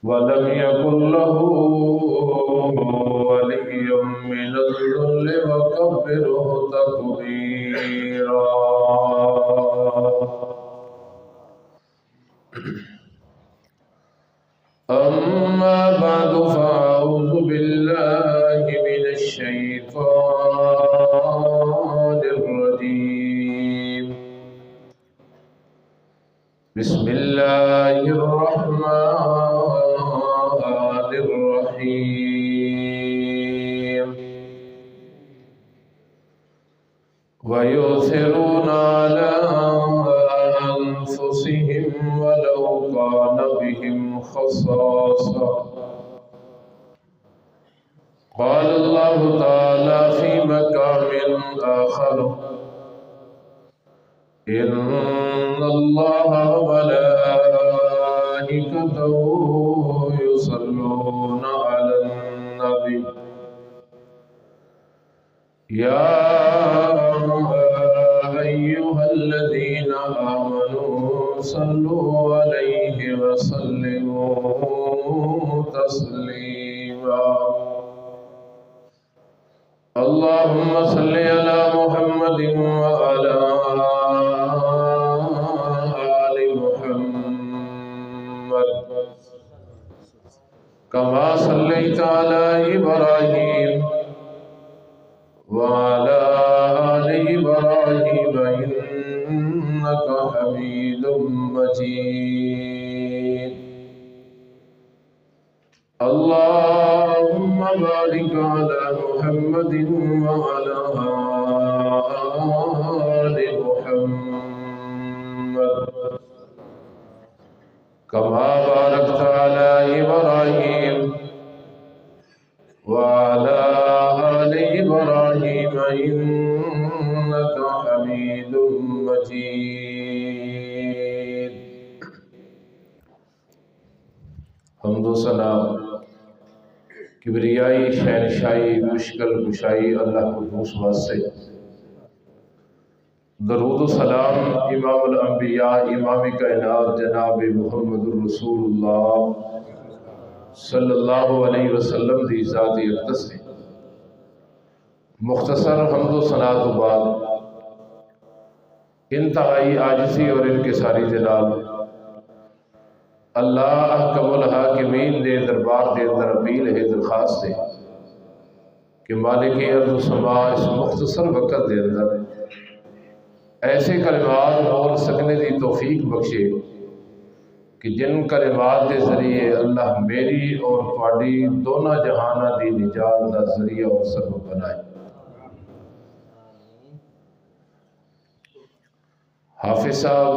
ولم يكن له ولي من الذل وكبره تكبيرا. أما بعد فأعوذ بالله من الشيطان الرجيم. بسم الله الرحمن الرحيم. ويؤثرون على أنفسهم ولو كان بهم خصاصة. قال الله تعالى في مقام آخر: إن الله وملائكته يصلون على النبي يا أيها الذين آمنوا صلوا عليه وسلموا تسليما. اللهم صل على محمد وعلى آل محمد كما صليت على إبراهيم وعلى آل إبراهيم إنك حميد مجيد. اللهم بارك على محمد وعلى آل محمد كما باركت على إبراهيم وعلى آل إبراهيم إنك حميد مجيد. حمد و ثنا، کبریائی، شہنشاہی، مشکل کشائی اللہ قدوس واسطے. درود و سلام امام الانبیاء، امام کائنات جناب محمد الرسول اللہ صلی اللہ علیہ وسلم دی ذاتی اقدس ہے. مختصر حمد و ثنا تو بعد انتہائی عاجزی اور انکساری جلال اللہ احکم الحاکمین دے دربار دے اندر اپیل ہے، درخواست ہے کہ مالک ارض و سما اس مختصر وقت دے اندر ایسے کلمات بول سکنے دی توفیق بخشے کہ جن کلمات کے ذریعے اللہ میری اور تھوڑی دونوں جہانہ دی نجات دا ذریعہ اور سبب بنائے. حافظ صاحب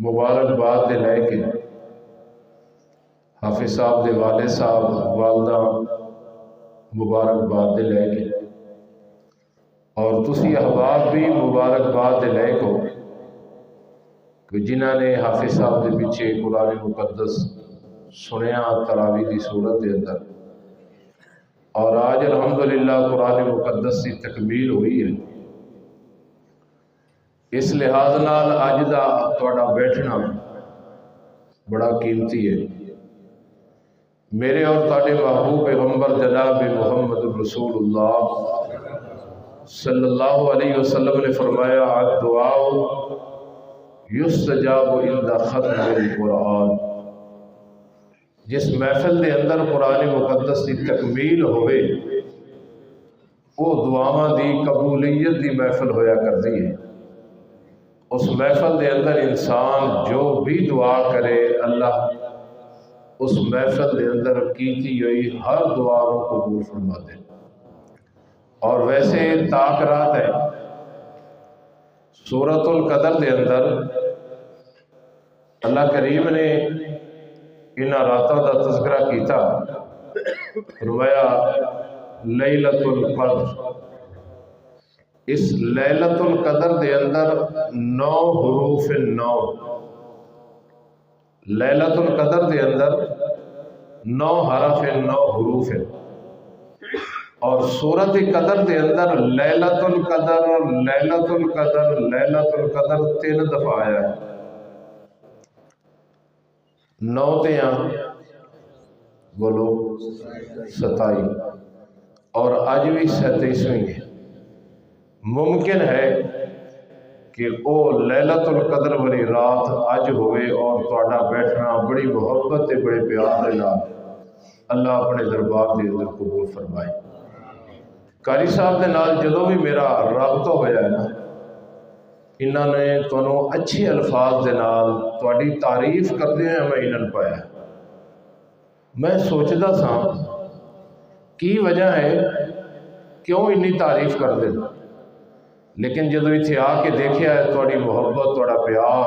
مبارکباد دے لے کے، حافظ صاحب دے والد صاحب والدہ مبارکباد دے لے کے، اور تسی احباب بھی مبارکباد دے لے کو کہ جنہاں نے حافظ صاحب دے پیچھے قرآن مقدس سنیا تراویح دی صورت دے اندر، اور آج الحمدللہ قرآن مقدس کی تکمیل ہوئی ہے. اس لحاظ نال اج دا تہاڈا بیٹھنا بڑا قیمتی ہے. میرے اور تہاڈے محبوب پیغمبر جناب محمد الرسول اللہ صلی اللہ علیہ وسلم نے فرمایا: الدعاء یستجاب عند ختم القرآن. جس محفل دے اندر قرآن مقدس کی تکمیل ہوئے وہ دعاواں دی قبولیت دی محفل ہویا کرتی ہے. اس محفل دے اندر انسان جو بھی دعا کرے اللہ اس محفل دے اندر کیتی ہوئی ہر دعا کو قبول فرما دے. اور ویسے تاک رات ہے سورۃ القدر دے اندر اللہ کریم نے انہاں راتوں کا تذکرہ کیتا، فرمایا لیلۃ القدر. اس لیلۃ القدر دے اندر 9 حروف 9، لیلۃ القدر دے اندر 9 حرف 9 حروف ہیں. اور سورۃ قدر دے اندر لیلۃ القدر لیلۃ القدر لیلۃ القدر 3 دفعہ آیا ہے. 9 تے بولو 27 اور اج بھی 37ویں ہے۔ ممکن ہے کہ او لیلۃ القدر والی رات اج ہوئے اور تہاڈا بیٹھنا بڑی محبت تے بڑے پیار دے نال اللہ اپنے دربار دے اندر قبول فرمائے۔ قاری صاحب دے نال جدوں بھی میرا رابطہ ہویا ہے نا، انہاں نے تانوں اچھے الفاظ دے نال تہاڈی تعریف کردے ہیں میں انہاں نوں پایا۔ میں سوچدا سا کی وجہ ہے کیوں انی تعریف کردے، لیکن جدوں اتھے آ کے دیکھیا ہے تہاڈی محبت تہاڈا پیار،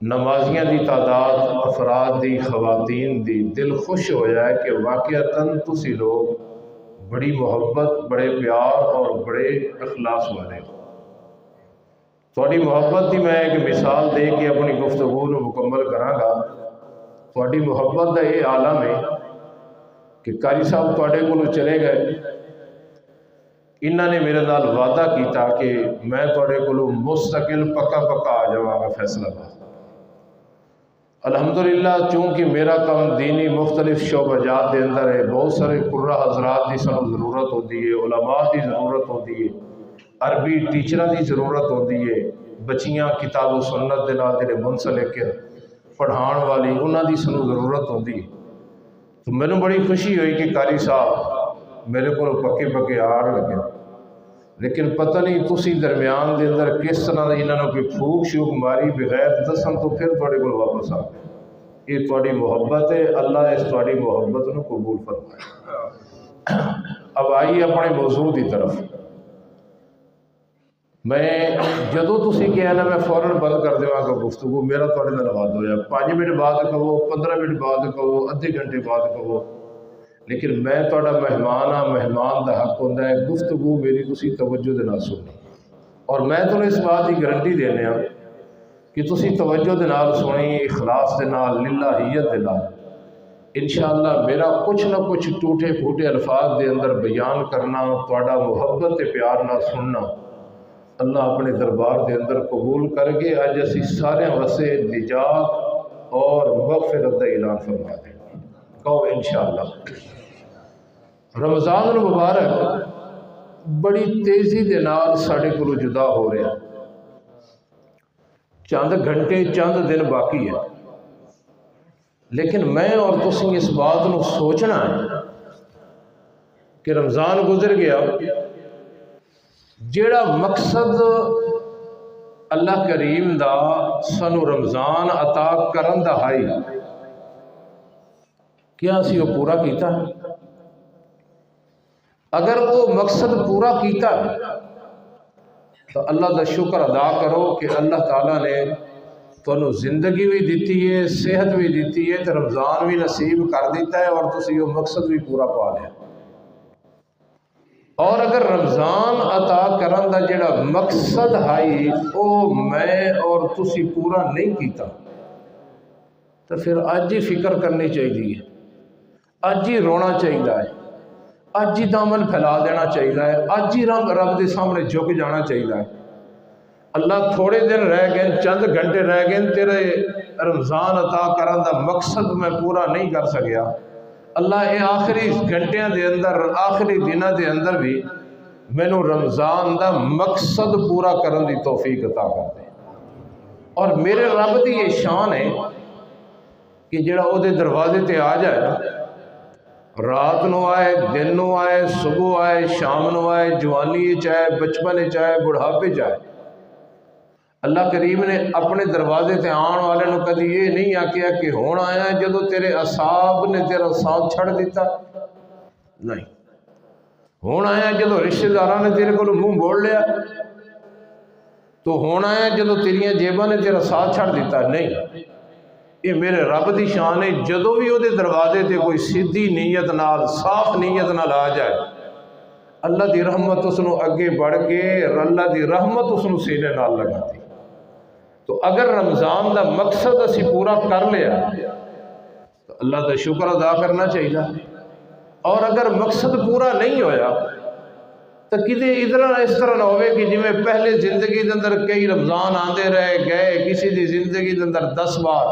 نمازیاں دی تعداد، افراد دی، خواتین دی، دل خوش ہویا ہے کہ واقعتاً تسی لوگ بڑی محبت، بڑے پیار اور بڑے اخلاص والے ہو۔ تہاڈی محبت دی میں ایک مثال دے کے اپنی گفتگو نو مکمل کراں گا۔ تہاڈی محبت دا یہ عالم ہے کہ قاری صاحب تہاڈے کولوں چلے گئے، انہاں نے میرے نال وعدہ کیتا کہ میں تہاڈے کولوں مستقل پکا آ جاواں گا فیصلہ آباد۔ الحمدللہ چونکہ میرا کام دینی مختلف شعبہ جات دے اندر ہے، بہت سارے قرہ حضرات کی سانوں ضرورت ہوتی ہے، علماء کی ضرورت ہوتی ہے، عربی ٹیچراں کی ضرورت ہوتی ہے، بچیاں کتاب و سنت دے نال جڑے منسلک پڑھان والی انہاں دی سانوں ضرورت ہوتی ہے۔ تو مینوں بڑی خوشی ہوئی کہ قاری صاحب میرے کو پکے آڑ لگے، لیکن پتہ نہیں تسی درمیان دے اندر کس طرح انہاں نے کوئی پھوک شوک ماری بغیر دسن تو پھر تہاڈے کول واپس آ گئے۔ یہ تہاڈی محبت ہے، اللہ اس تہاڈی محبت نو قبول فرمائے۔ اب آئیے اپنے موضوع کی طرف۔ میں جدوں تسی کہا نا میں فوراً بند کر دیواں گا گفتگو، میرا تہاڈے نال وعدہ ہویا 5 منٹ بعد کہو، 15 منٹ بعد کہو، آدھے گھنٹے بعد کہو، لیکن میں تہاڈا مہمان ہاں، مہمان دا حق ہوندا ہے گفتگو میری تسی توجہ دے نال سنی، اور میں تانوں اس بات کی گارنٹی دینے ہاں کہ تسی توجہ دے نال سنی، اخلاص دے نال، للہیت دے نال، انشاءاللہ میرا کچھ نہ کچھ ٹوٹے پھوٹے الفاظ دے اندر بیان کرنا، تہاڈا محبت تے پیار نال سننا اللہ اپنے دربار دے اندر قبول کر کے اج اسی سارے واسطے نجات اور مغفرت کا اعلان فرما دیں۔ کہو انشاءاللہ۔ رمضان المبارک بڑی تیزی دے نال ساڈے کولوں جدا ہو رہا، چند گھنٹے چند دن باقی ہے، لیکن میں اور تسی اس بات نو سوچنا ہے کہ رمضان گزر گیا، جیڑا مقصد اللہ کریم دا سانو رمضان عطا کرن دا ہائی، کیا اسی وہ پورا کیتا؟ اگر وہ مقصد پورا کیتا تو اللہ دا شکر ادا کرو کہ اللہ تعالیٰ نے تانوں زندگی بھی دیتی ہے، صحت بھی دیتی ہے، تو رمضان بھی نصیب کر دیتا ہے اور تسی وہ مقصد بھی پورا پا لیا۔ اور اگر رمضان عطا کرن دا جڑا مقصد ہائی او میں اور تسی پورا نہیں کیتا تو پھر اج ہی فکر کرنی چاہیے، اج ہی رونا چاہیے، اج ہی دامن پھیلا دینا چاہیے، اج ہی رب دے سامنے جھک جانا چاہیے۔ اللہ تھوڑے دن رہ گئے، چند گھنٹے رہ گئے، تیرے رمضان عطا کرن دا مقصد میں پورا نہیں کر سکیا، اللہ اے آخری گھنٹیاں دے اندر، آخری دنوں دے اندر بھی مینوں رمضان دا مقصد پورا کرن دی توفیق عطا کر دے۔ اور میرے رب دی یہ شان ہے کہ جڑا او دے دروازے تے آ جائے نا، رات نو آئے، دن نو آئے، صبح آئے، شام نو آئے، جوانی چاہے، بچپن چاہے، بڑھاپے چاہے، اللہ کریم نے اپنے دروازے تے آن والے نو کدی یہ نہیں آکیا کہ ہون آیا ہے جدو تیرے اصحاب نے تیرا ساتھ چھڑ دیتا، نہیں، ہون آیا ہے جدو رشتہ داراں نے تیرے کو منہ موڑ لیا، تو ہون آیا ہے جدو تیریاں جیباں نے تیرا ساتھ چھڑ دیتا، نہیں، یہ میرے رب دی شان ہے، جدو بھی وہ دے دروازے تے کوئی سیدھی نیت نال، صاف نیت نال آ جائے، اللہ دی رحمت اس نو اگے بڑھ کے اللہ دی رحمت اس نو سینے نال لگا دی۔ تو اگر رمضان دا مقصد اسی پورا کر لیا تو اللہ دا شکر ادا کرنا چاہیے، اور اگر مقصد پورا نہیں ہویا تو کدے ادھر اس طرح نہ ہوئے کہ جی میں پہلے زندگی دے اندر کئی رمضان آندے رہے گئے، کسی دی زندگی دے اندر 10 بار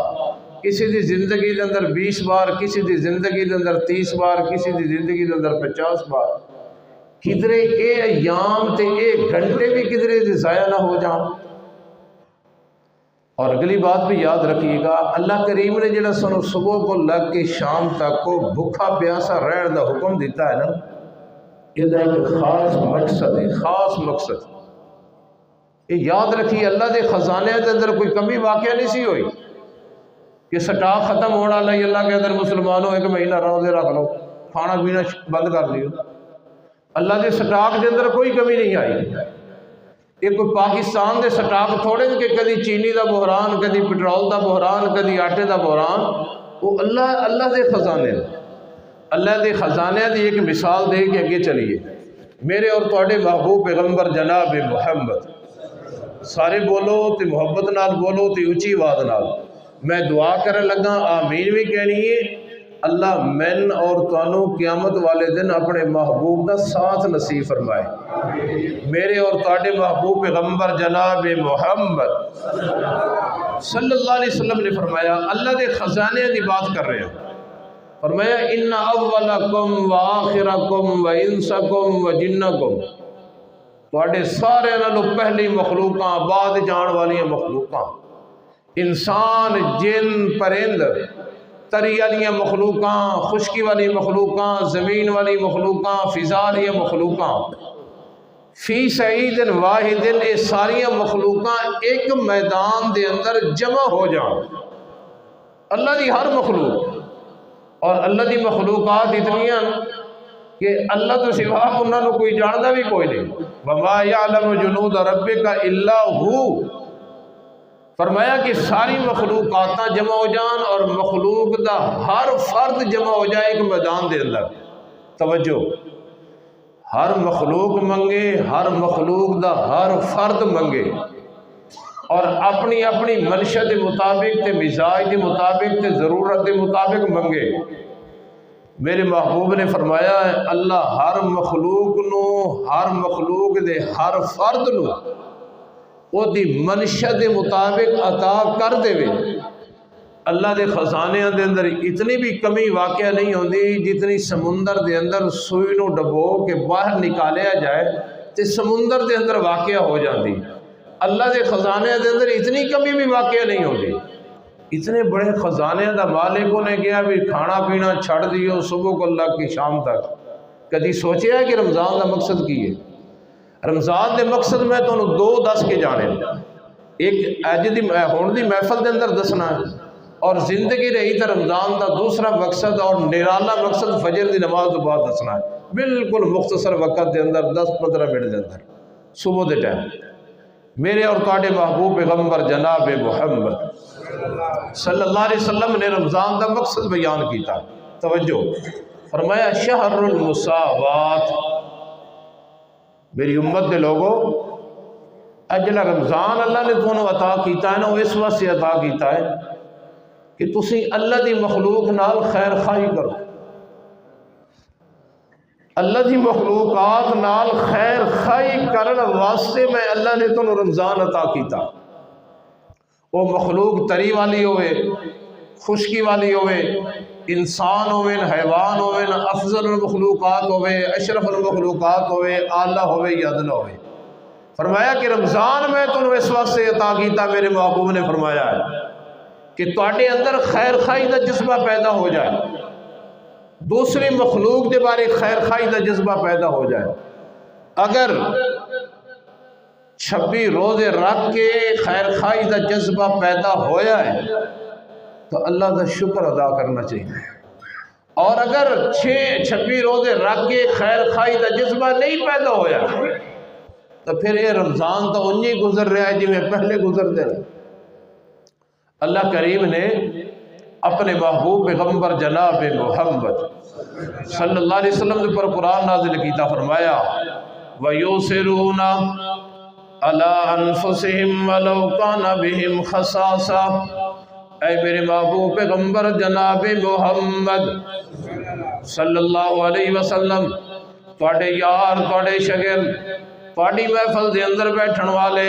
کسی دی زندگی دے اندر 20 بار، کسی دی زندگی دے اندر 30 بار، کسی دی زندگی دے اندر 50 بار، کدھرے اے ایام تے اے گھنٹے بھی کدھرے دی ضائع نہ ہو جان۔ اور اگلی بات بھی یاد رکھیے گا، اللہ کریم نے جڑا سانو صبح کو لگ کے شام تک کو بھوکا پیاسا رہن دا حکم دیتا ہے نا، یہ ایک خاص مقصد ہے، خاص مقصد۔ یہ یاد رکھیے، اللہ دے خزانے دے اندر کوئی کمی واقعہ نہیں سی ہوئی کہ سٹاک ختم ہونا لئی اللہ کے اندر مسلمانوں 1 مہینہ روزے رکھ لو، کھانا پینا بند کر لیو۔ اللہ دے سٹاک دے اندر کوئی کمی نہیں آئی۔ یہ کوئی پاکستان دے سٹاک تھوڑے کہ کدی چینی دا بحران، کدی پٹرول دا بحران، کدی آٹے دا بحران، وہ اللہ دے خزانے، اللہ دے خزانے دی ایک مثال دے کے اگے چلیے۔ میرے اور تواڈے محبوب پیغمبر جناب محمد، سارے بولو تے محبت نال بولو تے اچھی آواز نال، میں دعا کرن لگا آمین بھی کہنی ہے، اللہ من اور تانوں قیامت والے دن اپنے محبوب دا ساتھ نصیب فرمائے۔ میرے اور تواڈے محبوب پیغمبر جناب محمد صلی اللہ علیہ وسلم نے فرمایا، اللہ دے خزانے دی بات کر رہے ہیں، فرمایا ان اولکم و آخرکم و انسکم و جنکم، تواڈے سارے نالوں پہلی مخلوقاں، بعد جان والی مخلوقاں، انسان، جن، پرند، تری والی مخلوقاں، خشکی والی مخلوقاں، زمین والی مخلوقاں، فضا والی مخلوقاں، فی سعید واحد، یہ ساری مخلوقاں ایک میدان دے اندر جمع ہو جان۔ اللہ دی ہر مخلوق، اور اللہ دی مخلوقات اتنی ہیں کہ اللہ تو سوا انہوں نے کوئی جاندا بھی کوئی نہیں۔ وَمَا يَعْلَمُ جُنُودَ رَبِّكَ إِلَّا هُوَ، فرمایا کہ ساری مخلوقات جمع ہو جان اور مخلوق دا ہر فرد جمع ہو جائے ایک میدان دے اندر۔ توجہ، ہر مخلوق منگے، ہر مخلوق دا ہر فرد منگے، اور اپنی اپنی منشا دے مطابق تے مزاج دے مطابق تے ضرورت دے مطابق منگے۔ میرے محبوب نے فرمایا ہے اللہ ہر مخلوق نو، ہر مخلوق دے ہر فرد نو وہ دی منشا دے مطابق عطا کر دے وے۔ اللہ دے خزانے دے اندر اتنی بھی کمی واقعہ نہیں ہوندی جتنی سمندر دے اندر سوئی نو ڈبو کے باہر نکالیا جائے تے سمندر دے اندر واقعہ ہو جاندی۔ اللہ دے خزانے دے اندر اتنی کمی بھی واقعہ نہیں ہوندی۔ اتنے بڑے خزانے دا مالکوں نے کیا بھی کھانا پینا چھڑ دیو صبح کو اللہ کی شام تک۔ کدی سوچیا ہے کہ رمضان دا مقصد کی ہے؟ رمضان دے مقصد میں تو دو دس کے جانے، ایک اج دی ہون دی محفل دے اندر دسنا ہے، اور زندگی رہی تو رمضان دا دوسرا مقصد اور نرالا مقصد فجر دی نماز تو بعد دسنا ہے، بالکل مختصر وقت دے اندر 10-15 منٹ دے اندر صبح دے ٹائم۔ میرے اور تواڈے محبوب پیغمبر جناب محمد صلی اللہ علیہ وسلم نے رمضان دا مقصد بیان کیتا۔ توجہ، فرمایا شہر المساوات، میری امت دے لوگوں، اجلا رمضان اللہ نے تمہیں عطا کیتا ہے نا، وہ اس وقت سے عطا کیتا ہے کہ تسی اللہ دی مخلوق نال خیر خواہی کرو۔ اللہ دی مخلوقات نال خیر خواہی کرن واسطے میں اللہ نے تمہیں رمضان عطا کیتا۔ وہ مخلوق تری والی ہوئے، خشکی والی ہوئے، انسان ہوئے، حیوان ہوئے، افضل المخلوقات ہوئے، اشرف المخلوقات ہوئے، اعلیٰ ہوئے یا ادنا ہوئے۔ فرمایا کہ رمضان میں تمہیں اس وقت سے عطا کیتا، میرے محبوب نے فرمایا ہے کہ تواڈے اندر خیر خواہی دا جذبہ پیدا ہو جائے، دوسری مخلوق دے بارے خیر خواہی دا جذبہ پیدا ہو جائے۔ اگر 26 روزے رکھ کے خیر خواہی دا جذبہ پیدا ہویا ہے تو اللہ کا شکر ادا کرنا چاہیے، اور اگر 26 روزے رکھ کے خیر خواہی دا جذبہ نہیں پیدا ہویا تو پھر یہ رمضان تو انہی گزر رہا ہے جی میں پہلے گزرتے رہے۔ اللہ کریم نے اپنے محبوب پیغمبر جناب محمد صلی اللہ علیہ وسلم پر قرآن نازل کیتا، فرمایا وَيُؤْثِرُونَ عَلَىٰ أَنفُسِهِمْ وَلَوْ كَانَ بِهِمْ خَصَاصَةٌ۔ اے میرے محبوب پیغمبر جناب محمد صلی اللہ علیہ وسلم، تواڈے یار، تواڈے شاگرد، تواڈی محفل دے اندر بیٹھن والے،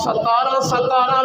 17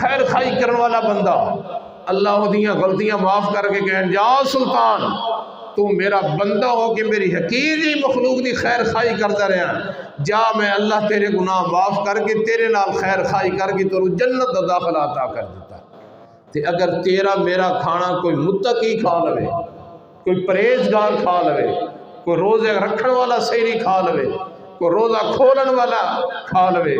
خیر خائی کرنے والا بندہ اللہ دیاں غلطیاں معاف کر کے کہن جا سلطان تو میرا بندہ ہو کہ میری حقیقی مخلوق دی خیر خائی کرتا رہا جا میں اللہ تیرے گناہ معاف کر کے تیرے نال خیر خائی کر کے تو جنت دا داخلہ عطا کر دیتا۔ تے اگر تیرا میرا کھانا کوئی متقی کھا لوے، کوئی پرہیزگار کھا لوے، کوئی روزے رکھن والا سحری کھا لوے، کوئی روزہ کھولن والا کھا لوے،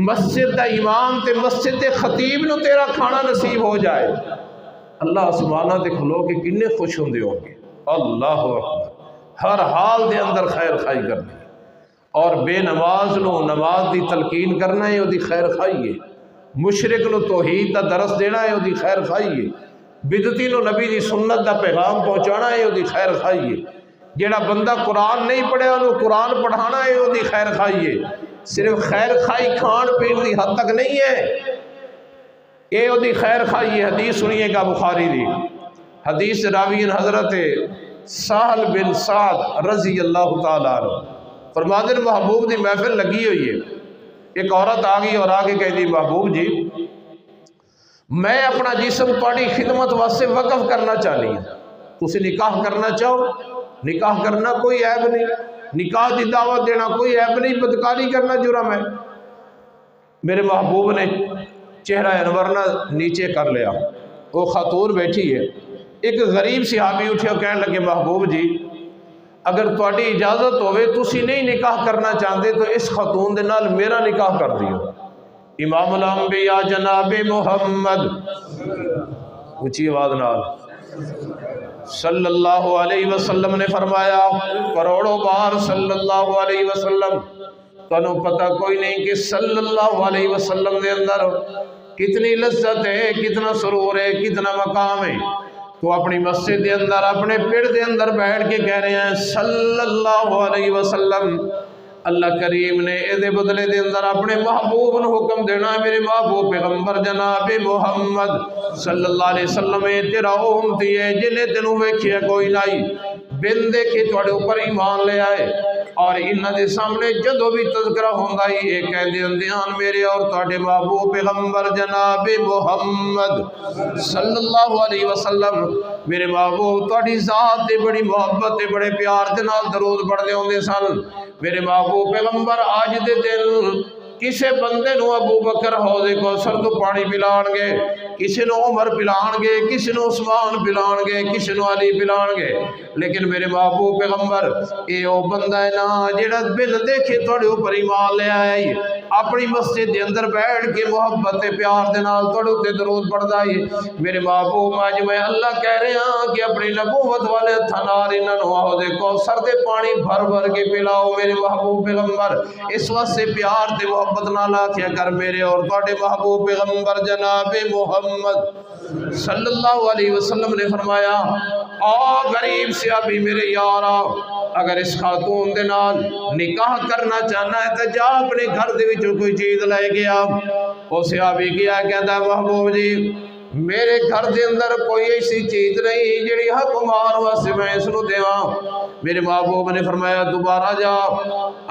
مسجد دا امام تے مسجد دے خطیب نو تیرا کھانا نصیب ہو جائے، اللہ آسمانہ تے کھلو کے کنے خوش ہوندے ہوں گے۔ اللہ اکبر، ہر حال دے اندر خیر خائی کرنی اور بے نماز نو نماز دی تلقین کرنا ہے، وہ دی خیر خائی ہے۔ مشرک نو توحید دا درس دینا ہے، وہ دی خیر خائی ہے۔ بدعتی نو نبی دی سنت دا پیغام پہنچانا ہے، وہ دی خیر خائی ہے۔ جیڑا بندہ قرآن نہیں پڑھے انہوں قرآن پڑھانا ہے، وہ دی خیر خائی ہے۔ صرف خیر خائی کھان پین دی حد تک نہیں ہے، یہ وہ دی خیر خائی ہے۔ حدیث سنیے گا بخاری دی، حدیث راوین حضرت سہل بن سعد رضی اللہ تعالیٰ عنہ فرماتے ہیں محبوب دی محفل لگی ہوئی ہے، ایک عورت آگئی اور آگے کہہ دی محبوب جی میں اپنا جسم تھوڑی خدمت واسطے وقف کرنا چاہنی ہوں، تسی نکاح کرنا چاہو، نکاح کرنا کوئی عیب نہیں، نکاح دی دعوت دینا کوئی عیب نہیں، بدکاری کرنا جرم ہے۔ میرے محبوب نے چہرہ انورنا نیچے کر لیا، وہ خاتون بیٹھی ہے، ایک غریب صحابی اٹھے اور کہنے لگے محبوب جی اگر تھوڑی اجازت ہوئے تسی نہیں نکاح کرنا چاہتے تو اس خاتون دے نال میرا نکاح کر دیو۔ امام الانبیاء جناب محمد اونچی آواز نال صلی اللہ علیہ وسلم نے فرمایا، کروڑوں بار صلی اللہ علیہ وسلم، تنوں پتہ کوئی نہیں کہ صلی اللہ علیہ وسلم دے اندر کتنی لذت ہے، کتنا سرور ہے، کتنا مقام ہے۔ تو اپنی مسجد دے اندر اپنے پیڑ دے اندر بیٹھ کے کہہ رہے ہیں صلی اللہ علیہ وسلم، اللہ کریم نے اے دے بدلے دے اندر اپنے محبوب نے حکم دینا ہے، میرے محبوب پیغمبر جناب محمد صلی اللہ علیہ وسلم تیرا امتی ہے جنہیں تینوں ویکھیا کوئی نہیں، بن دیکھے تھوڑے اوپر ایمان لے آئے، اور انہاں دے سامنے جدو بھی تذکرہ ہوندا ہی یہ کہہ دیندیاں میرے اور تواڈے محبوب پیغمبر جناب محمد صلی اللہ علیہ وسلم، میرے محبوب تواڈی ذات تے بڑی محبت تے بڑے پیار دے نال درود پڑھدے ہوندے سن۔ میرے محبوب پیغمبر آج دے دن کسے بندے نو ابو بکر حوض کوثر تو پانی پلان گے، کسی نو عمر پلان گے، کسی نو عثمان پلان گے، کسی نو علی پلان گے، لیکن میرے محبوب پیغمبر اے او بندہ ہے نا جڑا بن دیکھے تھوڑے اوپر ایمان لے آئی، اپنی مسجد دے اندر بیٹھ کے محبت پیار دے نال تھوڑے تے درود پڑھدا ہے۔ میرے محبوب اج میں اللہ کہہ رہا ہاں کہ اپنی نبوت والے ہتھاں نال انہاں نو حوض کوثر دے پانی بھر بھر کے پلاؤ۔ میرے محبوب پیغمبر اس واسطے پیار تے محبت نال آکھیا کر میرے اور تواڈے محبوب پیغمبر جناب محمد صلی اللہ علیہ وسلم نے فرمایا آ غریب صحابی میرے یارا اگر اس خاتون دے نال نکاح کرنا چاہنا ہے تو جا اپنے گھر دے وچوں کوئی چیز لے گیا۔ وہ صحابی کیا کہتا ہے محبوب جی میرے گھر دے اندر کوئی ایسی چیز نہیں جڑی حق مار واسطے میں اس نو دیواں۔ میرے محبوب نے فرمایا دوبارہ جا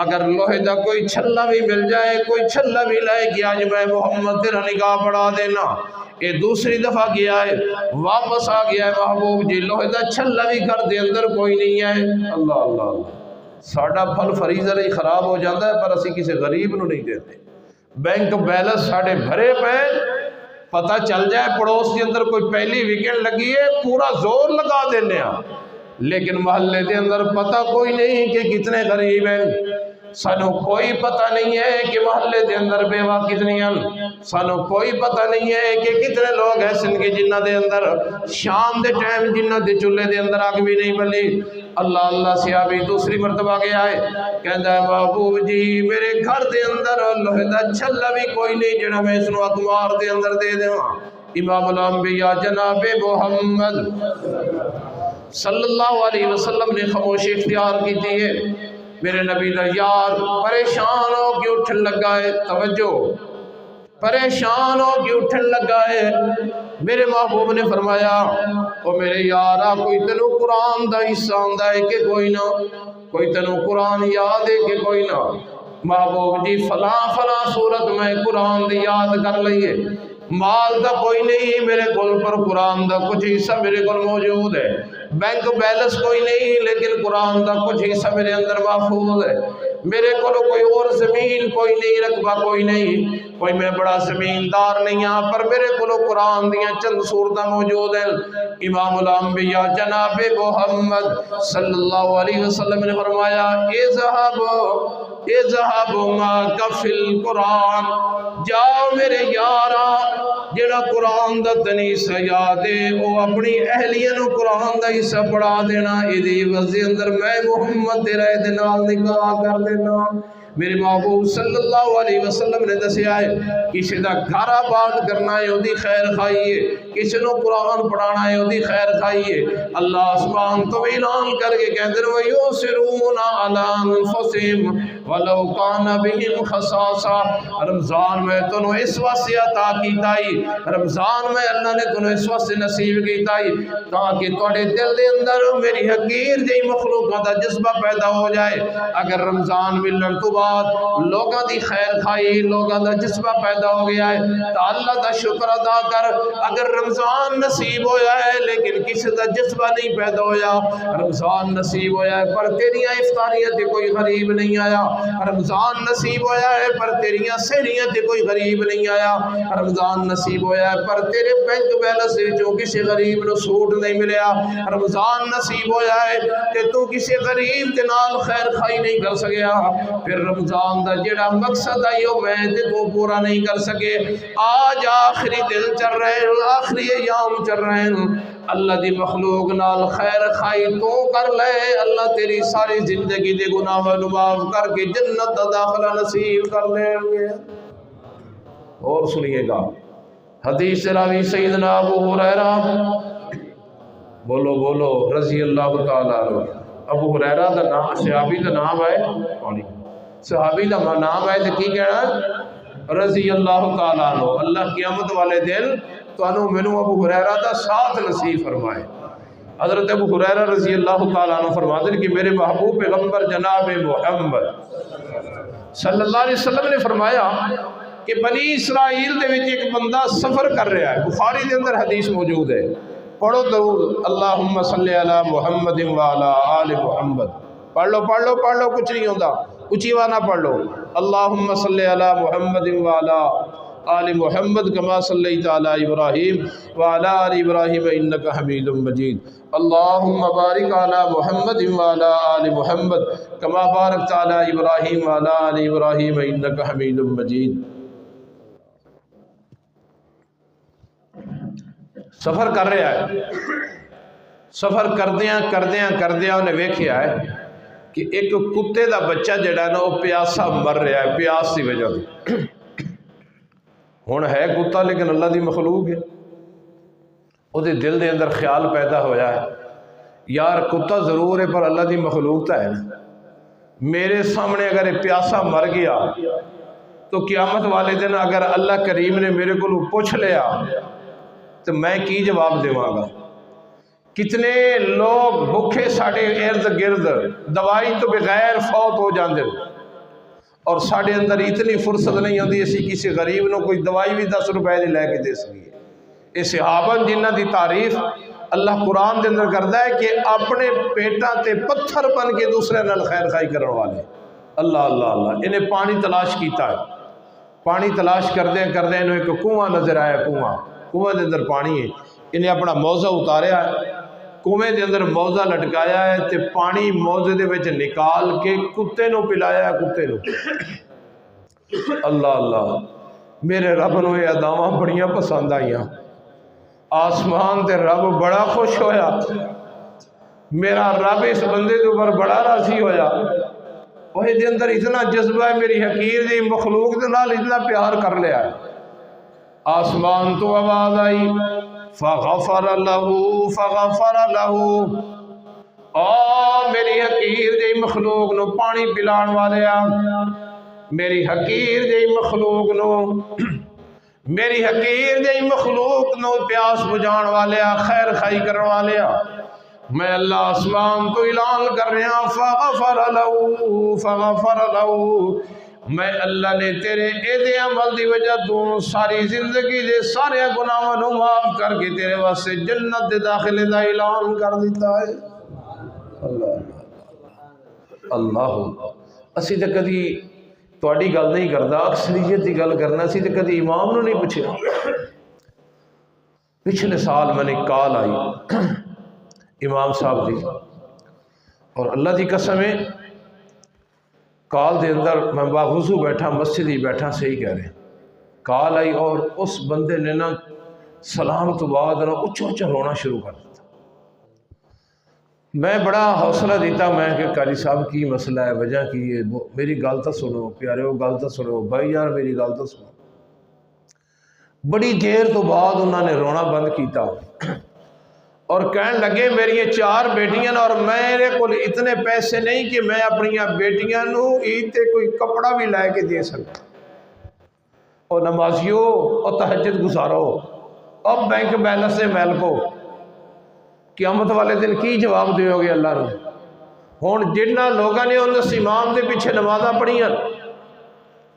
اگر لوہے دا کوئی چھلا بھی مل جائے، کوئی چھلا بھی لائے کہ آج میں محمد تیرا نکاح پڑھا دینا۔ یہ دوسری دفعہ گیا ہے، واپس آ گیا ہے محبوب جی لوہے دا چھلا بھی گھر دے اندر کوئی نہیں ہے۔ اللہ اللہ اللہ، ساڈا پھل فریضہ نہیں خراب ہو جاتا ہے پر اسی کسی غریب نو نہیں دیتے۔ بینک بیلنس ساڈے بھرے پے، پتہ چل جائے پڑوس کے اندر کوئی پہلی ویکینڈ لگی ہے پورا زور لگا دینے ہاں، لیکن محلے دے اندر پتہ کوئی نہیں کہ کتنے غریب ہیں۔ سانو کوئی پتہ نہیں ہے کہ محلے دے اندر بیوہ کتنی ہیں، سانو کوئی پتہ نہیں ہے کہ کتنے لوگ ایسے کہ جنہ دے اندر شام دے ٹائم جنہ دے چولہے دے اندر آگ بھی نہیں بلی۔ اللہ اللہ صحابی دوسری مرتبہ گیا ہے کہتا ہے محبوب جی میرے گھر دے اندر لوہے دا چھلا بھی کوئی نہیں جڑا میں اس نو اخبار دے اندر دے دوں۔ امام الانبیاء جناب محمد صلی اللہ علیہ وسلم نے خاموشی اختیار کی تھی ہے۔ میرے نبی دا یار پریشان ہو کے اٹھن لگا ہے، توجہ پریشان ہو کے اٹھن لگا ہے۔ میرے محبوب نے فرمایا او میرے یارا کوئی تینو قرآن دا حصہ آندا ہے کہ کوئی نہ، کوئی تینو قرآن یاد ہے کہ کوئی نہ؟ محبوب جی فلاں فلاں صورت میں قرآن دی یاد کر لئیے۔ مال دا کوئی نہیں میرے کول پر قرآن دا کچھ حصہ میرے کول موجود ہے، بینک بیلنس کوئی نہیں لیکن قرآن دا کچھ حصہ میرے اندر محفوظ ہے، میرے کو کوئی اور زمین کوئی نہیں، رقبہ کوئی نہیں، کوئی میں بڑا زمیندار نہیں ہاں، پر میرے کو قرآن دیاں چند صورتیں موجود ہیں۔ امام الانبیاء جناب محمد صلی اللہ علیہ وسلم نے فرمایا اذهب معك فی القرآن، جاؤ میرے یارا جڑا قرآن دا تنی حصہ یاد ہے وہ اپنی اہلیہ نو قرآن دا حصہ پڑھا دینا، ایدی وزی اندر میں محمد تیرے دنال نکاح کر دینا۔ میرے محبوب صلی اللہ علیہ وسلم نے دسیا ہے کسی دا گھر آباد کرنا ہے اودی خیر خائیے، کسی نو قرآن پڑھانا ہے اودی خیر خائیے۔ اللہ آسمان تو اعلان کر کے کہتے ہیں وَيُؤْثِرُونَ عَلَىٰ أَنفُسِهِمْ وَلَوْ كَانَ بِهِمْ خَصَاصَةٌ۔ رمضان میں تنو اس واسطے عطا کیتا ہی، رمضان میں اللہ نے تنو اس واسطے نصیب کیتا ہی تاکہ تواڈے دل دے اندر میری حقیر جئی مخلوقاں دا جذبہ پیدا ہو جائے۔ اگر رمضان ملن تو بعد لوگاں دی خیر خائی، لوگاں دا جذبہ پیدا ہو گیا ہے تو اللہ دا شکر ادا کر۔ اگر رمضان نصیب ہویا ہے لیکن کسی دا جذبہ نہیں پیدا ہویا، رمضان نصیب ہویا ہے پر تیریاں افطاریاں تے کوئی غریب نہیں آیا، رمضان نصیب ہویا ہے پر تیریاں سہریاں تے کوئی غریب نہیں آیا، رمضان نصیب ہویا ہے پر تیرے بینک بیلنس وچوں کسی غریب نو سوٹ نہیں ملیا، رمضان نصیب ہویا ہے کہ تو کسی غریب دے نال خیر خائی نہیں کر سکیا، پھر رمضان دا جڑا مقصد آئیو میں تے تو پورا نہیں کر سکے۔ آج آخری دل چل رہے ہیں، آخری ایام چل رہے ہیں، اللہ دی مخلوق نال خیر خائی تو کر لے، اللہ تیری ساری زندگی دے گناہ نو معاف کر کے جنت دا داخلہ نصیب کر لیں گے۔ اور سنیے گا حدیث راوی سیدنا ابو ہریرہ بولو بولو رضی اللہ تعالیٰ عنہ، ابو ہریرہ دا نام صحابی دا نام ہے، صحابی دا نام ہے تو کی کہنا رضی اللہ تعالیٰ عنہ، اللہ قیامت والے دن تو انہوں منو ابو ہریرہ دا ساتھ نصیب فرمائے۔ حضرت ابو ہریرہ رضی اللہ تعالیٰ عنہ فرماتے ہیں کہ میرے محبوب پیغمبر جناب محمد صلی اللہ علیہ وسلم نے فرمایا کہ بنی اسرائیل دے وچ ایک بندہ سفر کر رہا ہے، بخاری دے اندر حدیث موجود ہے، پڑھو درود اللہم صلی علی محمد وعلی آل محمد، پڑھ لو پڑھ لو پڑھ لو، کچھ نہیں ہوتا، اچھی وانا پڑھ لو اللہم صلی علی محمد وعلی آل محمد کما صلیت علی ابراہیم وعلی آل ابراہیم انکا حمید مجید، اللہم بارک علی محمد وعلی آل محمد کما بارکت علی ابراہیم وعلی آل ابراہیم انکا حمید مجید۔ سفر کر رہا ہے، سفر کردیاں انہیں ویکھیا ہے کہ ایک کتے دا بچہ جڑا نا وہ پیاسا مر رہا ہے، پیاس کی وجہ سے، ہن ہے کتا لیکن اللہ دی مخلوق ہے، وہ دل دے اندر خیال پیدا ہویا ہے یار کتا ضرور ہے پر اللہ دی مخلوق تا ہے نا، میرے سامنے اگر یہ پیاسا مر گیا تو قیامت والے دن اگر اللہ کریم نے میرے کو پوچھ لیا تو میں کی جواب دیواں گا۔ کتنے لوگ بھوکے ساڑے ارد گرد دوائی تو بغیر فوت ہو جاندے اور ساڑے اندر اتنی فرصت نہیں ہوتی اسی کسی غریب نو کوئی دوائی بھی 10 روپے دی لے کے دے سکیے۔ یہ صحابہ جنہ دی تعریف اللہ قرآن دے اندر کرتا ہے کہ اپنے پیٹاں تے پتھر بن کے دوسرے نال خیر خائی کرنے والے، اللہ اللہ اللہ۔ انہیں پانی تلاش کیتا ہے، پانی تلاش کردیں انہیں ایک کنواں نظر آیا، کنواں دے اندر پانی ہے، انہیں اپنا موزہ اتاریا ہے، کنویں دے اندر موزہ لٹکایا ہے تے پانی موزے دے وچ نکال کے کتے نو پلایا ہے، کتے نو۔ اللہ اللہ، میرے رب نو یہ اداواں بڑیاں پسند آئیاں، آسمان تے رب بڑا خوش ہویا، میرا رب اس بندے کے اوپر بڑا راضی ہویا، وہی دے اندر اتنا جذبہ ہے، میری حقیر دی مخلوق دے نال اتنا پیار کر لیا ہے۔ آسمان تو آواز آئی فغفر لہو، میری حقیر دی مخلوق نو پانی پلان والے آ، میری حقیر دی مخلوق نو، میری حقیر دی مخلوق نو پیاس بجھان والے آ، خیر خائی کرن والے آ، میں اللہ آسمان تو اعلان کر رہا فغفر لہو میں اللہ نے تیرے ایدے عمل دی وجہ تو ساری زندگی دے سارے گناہاں نو معاف کر کے تیرے واسطے جنت دے داخلے دا اعلان کر دیتا ہے۔ اللہ اللہ اسی تے کدی تواڈی گل نہیں کردا، اکثریت دی گل کرنا، اسی تے کدی امام نو نہیں پوچھیا۔ پچھلے سال میں نے کال آئی امام صاحب دی، اور اللہ دی قسم ہے کال دے اندر میں باوضو بیٹھا، مسجد ہی بیٹھا، صحیح کہہ رہے ہیں، کال آئی اور اس بندے نے نا سلام تو بعد نا اچھا اچھا رونا شروع کر دیتا۔ میں بڑا حوصلہ دیتا، میں کہ قاری صاحب کی مسئلہ ہے، وجہ کی ہے، میری گل تو سنو پیارے، وہ گل تو سنو بھائی یار، میری گل تو سنو۔ بڑی دیر تو بعد انہوں نے رونا بند کیتا اور کہنے لگے میری 4 بیٹیاں اور میرے کو اتنے پیسے نہیں کہ میں اپنی بیٹیاں نو عید تے کوئی کپڑا بھی لے کے دے سکتا، اور نمازیوں اور تہجد گزارو، اب بینک بیلنس سے میل کو قیامت والے دن کی جواب دیو گے اللہ نے؟ ہون جنہ لوگوں نے اس امام دے پیچھے نمازاں پڑھیاں،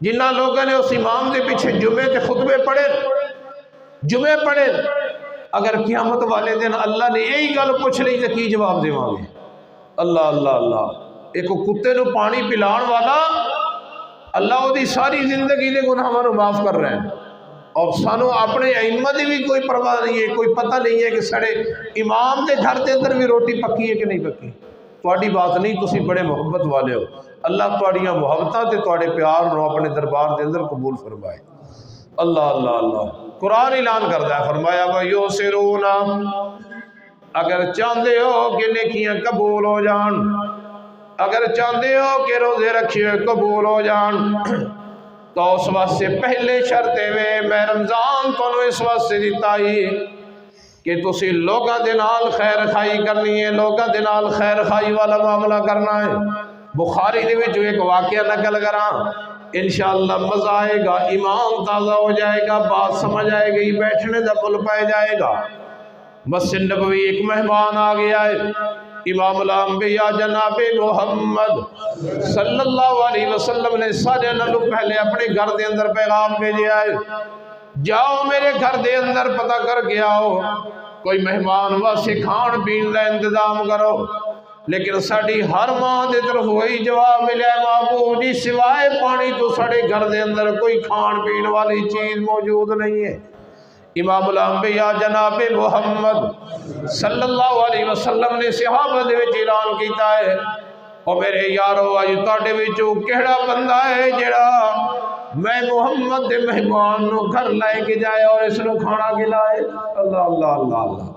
جنہ لوگوں نے اس امام دے پیچھے جمعے تے خطبے جمعے پڑھے، اگر قیامت والے دن اللہ نے یہی گل پوچھ لی تو کی جواب دے گے؟ اللہ اللہ اللہ، ایک کتے نو پانی پلان والا اللہ وہ دی ساری زندگی دے گناہاں نو معاف کر رہے ہیں، اور سانو اپنے ائمہ دی بھی کوئی پرواہ نہیں ہے، کوئی پتہ نہیں ہے کہ سڑے امام دے گھر دے اندر بھی روٹی پکی ہے کہ نہیں پکی۔ تواڈی بات نہیں، تسی بڑے محبت والے ہو، اللہ تواڈیاں محبتاں تے تواڈے پیار نو اپنے دربار دے اندر قبول فرمائے۔ اللہ اللہ اللہ، قرآن اعلان کرتا ہے، فرمایا وَيُسِرُونَ، اگر چاہتے ہو کہ نیکیاں قبول ہو جان، اگر چاہتے ہو کہ روزے رکھے قبول ہو جان، تو اس واسطے پہلے شرط ہے میں رمضان تو اس واسطے دیتا ہی کہ تسی لوگاں دے نال خیر خائی کرنی ہے، لوگاں دے نال خیر خائی والا معاملہ کرنا ہے۔ بخاری دے وچ ایک واقعہ نقل کراں، انشاءاللہ مزہ آئے گا، ایمان تازہ ہو جائے گا، بات سمجھ آئے گی، بیٹھنے دا پل پائے جائے گا۔ مسجد نبوی ایک مہمان آ گیا ہے، امام الانبیاء جناب محمد صلی اللہ علیہ وسلم نے سارے نالوں پہلے اپنے گھر دے اندر پیغام بھیجا ہے، جاؤ میرے گھر دے اندر پتہ کر کے آؤ، کوئی مہمان واسطے کھان پین دا انتظام کرو۔ لیکن ساڑی ہر ماں دے طرف وہی جواب ملے، محبوب جی سوائے پانی تو ساڑے گھر دے اندر کوئی کھان پین والی چیز موجود نہیں ہے۔ امام الانبیاء جناب محمد صلی اللہ علیہ وسلم نے صحابہ دے وچ اعلان کیتا ہے، اور میرے یارو آج تاڑے وچوں کہڑا بندہ ہے جڑا میں محمد دے مہمان نو گھر لائے کے جائے اور اس نو کھانا کھلائے؟ اللہ اللہ اللہ اللہ،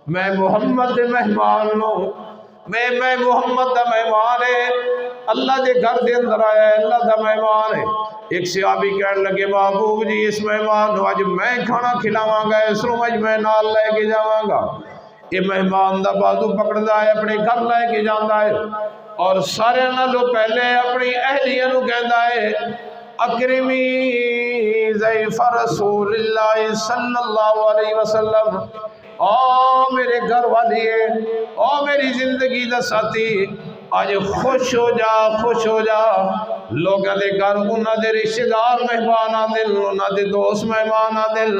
میں محمد دے مہمان نو، میں محمد دا مہمان ہے، اللہ دے گھر دے اندر آیا ہے، اللہ دا مہمان ہے۔ ایک صحابی کہنے لگے محبوب جی اس مہمان نو اج میں کھانا کھلاواں گا، اس نو اج میں نال لے کے جاواں گا۔ یہ مہمان دا بازو پکڑدا ہے، اپنے گھر لے کے جاندا ہے، اور سارے نالوں پہلے اپنی اہلیہ نو کہندا ہے اکرمی ضیف رسول اللہ صلی اللہ علیہ وسلم، او میرے گھر والی ہے، او میری زندگی دا ساتھی، آج خوش ہو جا، خوش ہو جا، لوگاں دے گھر انہاں دے رشتہ دار مہمان آدل، انہاں دے دوست مہمان آدل،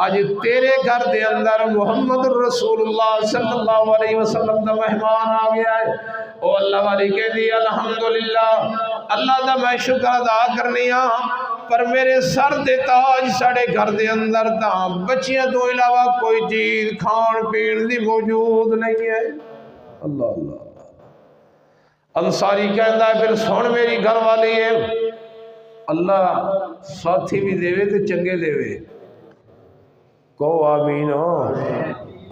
آج تیرے گھر دے اندر محمد رسول اللہ صلی اللہ علیہ وسلم دا مہمان آ گیا ہے۔ او اللہ والی کہہ دی الحمدللہ، اللہ دا میں شکر ادا کرنی ہاں، پر میرے سر دے تاج ساڑے گھر دے اندر تاں بچیاں تو علاوہ کوئی چیز کھان پین دی موجود نہیں ہے۔ اللہ اللہ، انصاری کہندا ہے پھر سن میری گھر والی ہے، اللہ ساتھی بھی دے وے تے چنگے دے وے، کہو آمین ہو۔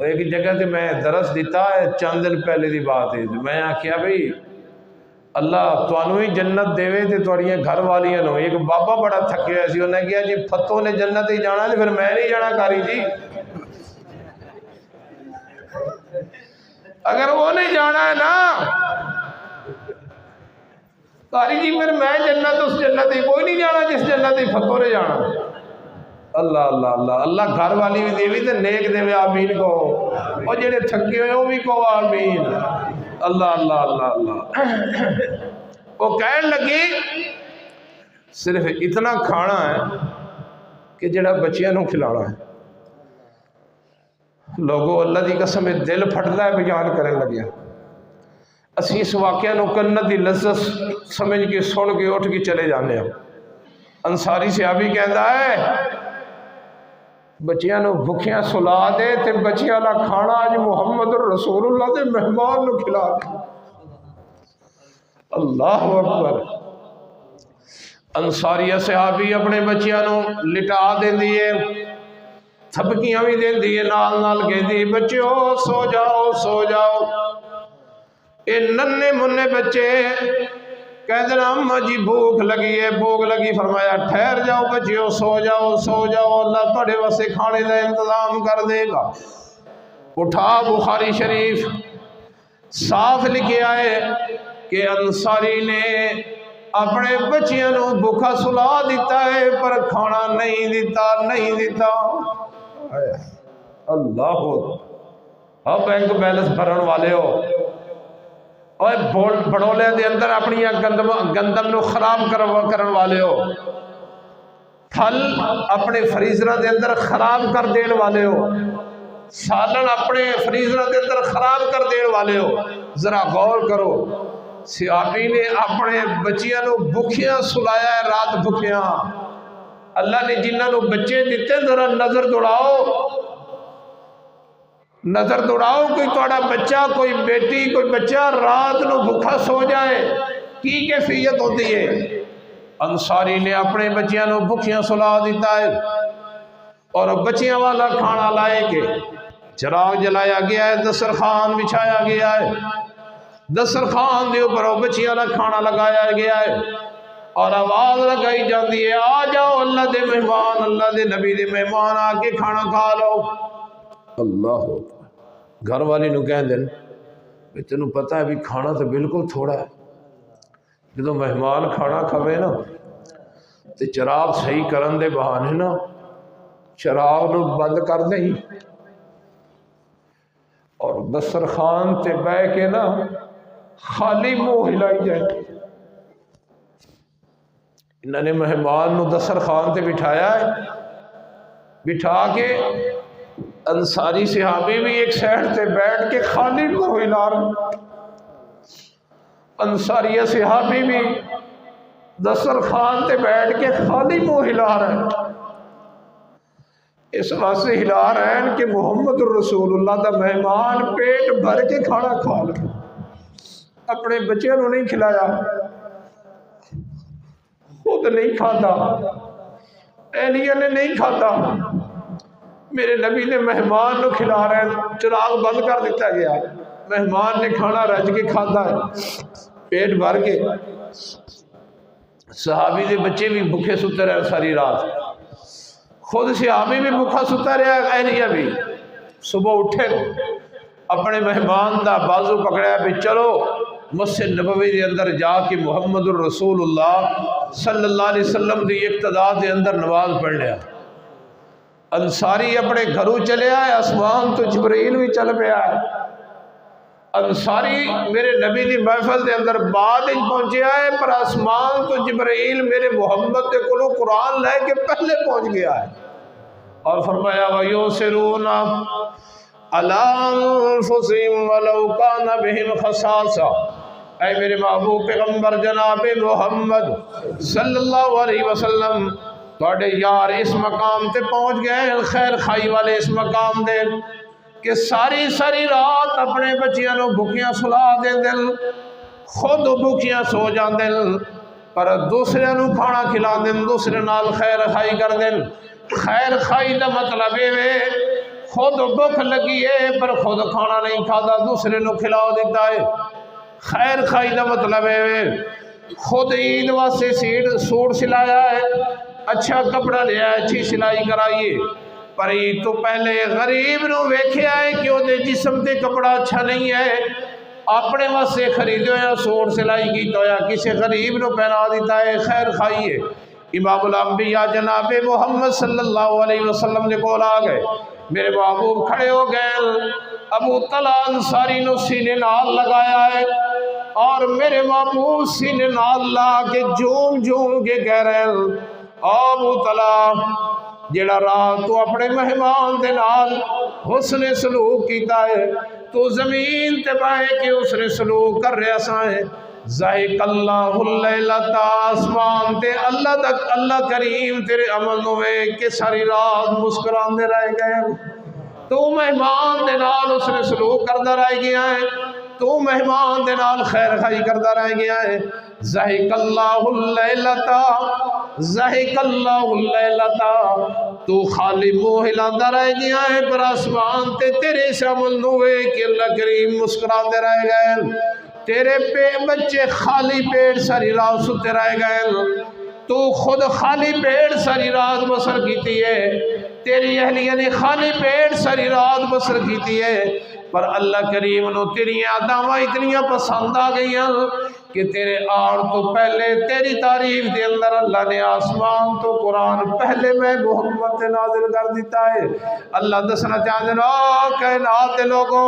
ایک جگہ تے میں درس دیتا ہے، چند دن پہلے دی بات ہے، میں آکھیا بھئی اللہ توانو ہی جنت دے وے تے تواڈیاں گھر والیاں نو۔ ایک بابا بڑا تھکیا سی، انہیں کہا جی فتوں نے جنت ہی جانا ہے، پھر میں نہیں جانا کاری جی، اگر وہ نہیں جانا ہے نا کاری جی، پھر میں جنت اس جنت ہی کوئی نہیں جانا جس جنت ہی فتوں نے جانا۔ اللہ اللہ اللہ، اللہ گھر والی بھی دے وی تے نیک دے وے، آمین کہو، اور جڑے تھکے ہوئے وہ بھی کہو آمین۔ اللہ اللہ اللہ اللہ، وہ کہنے لگی صرف اتنا کھانا ہے کہ جڑا بچیاں نو کھلانا ہے۔ لوگوں اللہ دی قسم دل پھٹدا ہے بیان کرن لگیا۔ اسی اس واقعہ نو کنت دی لذت سمجھ کے سن کے اٹھ کے چلے جانے ہیں۔ انصاری صحابی کہندا ہے بچیاں نو بھکھیاں سلا دے تے بچیاں دا کھانا اج محمد رسول اللہ دے مہمان نو کھلا دے۔ اللہ اکبر۔ انصاریہ صحابی اپنے بچیاں نو لٹا دیندی ہے، تھپکیاں بھی دیندی ہے، نال نال کہندی بچیو سو جاؤ سو جاؤ۔ اے ننے منے بچے کہتے ہیں اماں جی بھوک لگی ہے بھوک لگی، فرمایا ٹھہر جاؤ بچیو سو جاؤ سو جاؤ، اللہ تھوڑے واسطے کھانے کا انتظام کر دے گا۔ اٹھا بخاری شریف صاف لکھے آئے کہ انصاری نے اپنے بچیاں نو بھوکا سلا دیتا ہے پر کھانا نہیں دیتا نہیں دیتا۔ اللہ اب بینک بیلنس بھرن والے ہو اور بڑولے دے اندر اپنی گندم نو خراب کرن والے ہو، پھل اپنے فریزر دے اندر خراب کر دین والے ہو، سالن اپنے فریزر دے اندر خراب کر دین والے ہو، ذرا غور کرو۔ صحابی نے اپنے بچیاں نو بھکھیاں سلایا ہے، رات بھکھیاں۔ اللہ نے جنہاں نو بچے دیتے ذرا نظر دوڑاؤ، نظر دوڑاؤ، کوئی توڑا بچہ کوئی بیٹی کوئی بچہ رات نو بھوکا سو جائے کی کیفیت ہوتی ہے۔ انصاری نے اپنے بچیاں نو بھکھیاں سلا دیتا ہے اور بچیاں والا کھانا لائے کے چراغ جلایا گیا ہے، دسترخوان بچھایا گیا ہے، دسترخوان دے اوپر بچیاں والا کھانا لگایا گیا ہے اور آواز لگائی جاتی ہے آ جاؤ اللہ دے مہمان، اللہ دے نبی دے مہمان آ کے کھانا کھا لو۔ اللہ گھر والی نو کہہ دین تینوں پتہ ہے بھی کھانا تو بالکل تھوڑا ہے، جدو مہمان کھانا کھوے نا تے چراغ صحیح کرن دے بہانے نا چراغ نو بند کر دیں اور دسترخوان تے بیٹھ کے نا خالی منہ ہلائی جائے۔ انہوں نے مہمان نو دسترخوان تے بٹھایا ہے، بٹھا کے انصاری صحابی بھی ایک سائڈ تے بیٹھ کے خالی منہ ہلا رہا، انصاریہ صحابی بھی دسترخوان تے بیٹھ کے خالی منہ ہلا رہے ہیں۔ اس واسطے ہلا رہے ہیں کہ محمد رسول اللہ دا مہمان پیٹ بھر کے کھانا کھا لے، اپنے بچے نو نہیں کھلایا، خود نہیں کھاتا، اہلیہ نے نہیں کھاتا، میرے نبی نے مہمان نو کھلا رہے ہیں، چراغ بند کر دیتا گیا، مہمان نے کھانا رج کے کھاتا ہے پیٹ بھر کے۔ صحابی دے بچے بھی بھوکے ستے رہے ساری رات، خود صحابی بھی بھوکا ستا رہا، اہلیہ بھی۔ صبح اٹھے اپنے مہمان دا بازو پکڑیا بھی چلو مسجد نبوی دے اندر جا کے محمد الرسول اللہ صلی اللہ علیہ وسلم دی اقتداء دے اندر نماز پڑھ لیا۔ انصاری اپنے گھروں چلے آئے، آسمان تو جبرائیل بھی چل پیا ہے۔ انصاری میرے نبی دی محفل دے اندر بعد ہی پہنچے آئے، پر آسمان تو جبرائیل میرے محمد دے کولوں قرآن لے کے پہلے پہنچ گیا ہے اور فرمایا وَيُؤْثِرُونَ عَلَىٰ أَنفُسِهِمْ وَلَوْ كَانَ بِهِمْ خَصَاصَةٌ۔ اے میرے محبوب پیغمبر جناب محمد صلی اللہ علیہ وسلم، توڑے یار اس مقام تے پہنچ گئے خیر خائی والے اس مقام دے کہ ساری ساری رات اپنے بچیاں نو بھوکیاں سلا دیں دل، خود بھوکیاں سو جان دل، پر دوسرے نو کھانا کھلا دیں، دوسرے نال خیر خائی کر دیں۔ خیر خائی دا مطلب ہے خود بھوک لگی ہے پر خود کھانا نہیں کھاتا، دوسرے نو کھلا دیتا ہے۔ خیر خائی دا مطلب ہے خود عید واسطے سوٹ سلایا ہے، اچھا کپڑا لیا ہے، اچھی سلائی کرائیے، پر عید تو پہلے غریب نو ویکھیا ہے کہ وہ دے جسم تے کپڑا اچھا نہیں ہے، اپنے واسطے خریدے ہویا سوٹ سلائی کیتا ہویا کسی غریب نو پہنا دیتا ہے، خیر خائیے۔ امام الانبیاء جناب محمد صلی اللہ علیہ وسلم نے کول آ گئے، میرے محبوب کھڑے ہو گئے، ابو طلحہ انصاری نو سینے نال لگایا ہے، اور میرے محبوب سینے نال لا کے جوم جوم کے کہہ رہے ہیں ابو طلحہ جڑا رات تو اپنے مہمان دے نال حسن سلوک کیتا ہے تو زمین تے بائے کے اس نے سلوک کر رہا سائے ذائق اللہ اللیلۃ آسمان تے اللہ تک اللہ کریم تیرے عمل ہوئے کہ ساری رات مسکران دے رہ گئے تو مہمان دے نال اس نے سلوک کردہ رہ گیا ہے تو مہمان دے نال خیر خائی کردہ رہ گیا ہے ذائق اللہ اللیلۃ ذائق اللہ اللیلۃ تو خالی منہ ہلاندہ رہ گیا ہے پر آسمان تے تیرے سے عمل ہوئے کہ اللہ کریم مسکران دے رہ گئے تیرے بچے خالی پیٹ ساری رات ستے رہ گئے تو خود خالی پیٹ ساری رات بسر کیتی ہے تیری اہلیہ نے خالی پیٹ ساری رات بسر کیتی ہے پر اللہ کریم نو تیری اداواں اتنی پسند آ گئی کہ تیرے آن تو پہلے تیری تعریف دے اندر اللہ نے آسمان تو قرآن پہلے میں محمد نازل کر دیتا ہے اللہ دسنا چاہتے ہیں کائنات لوگوں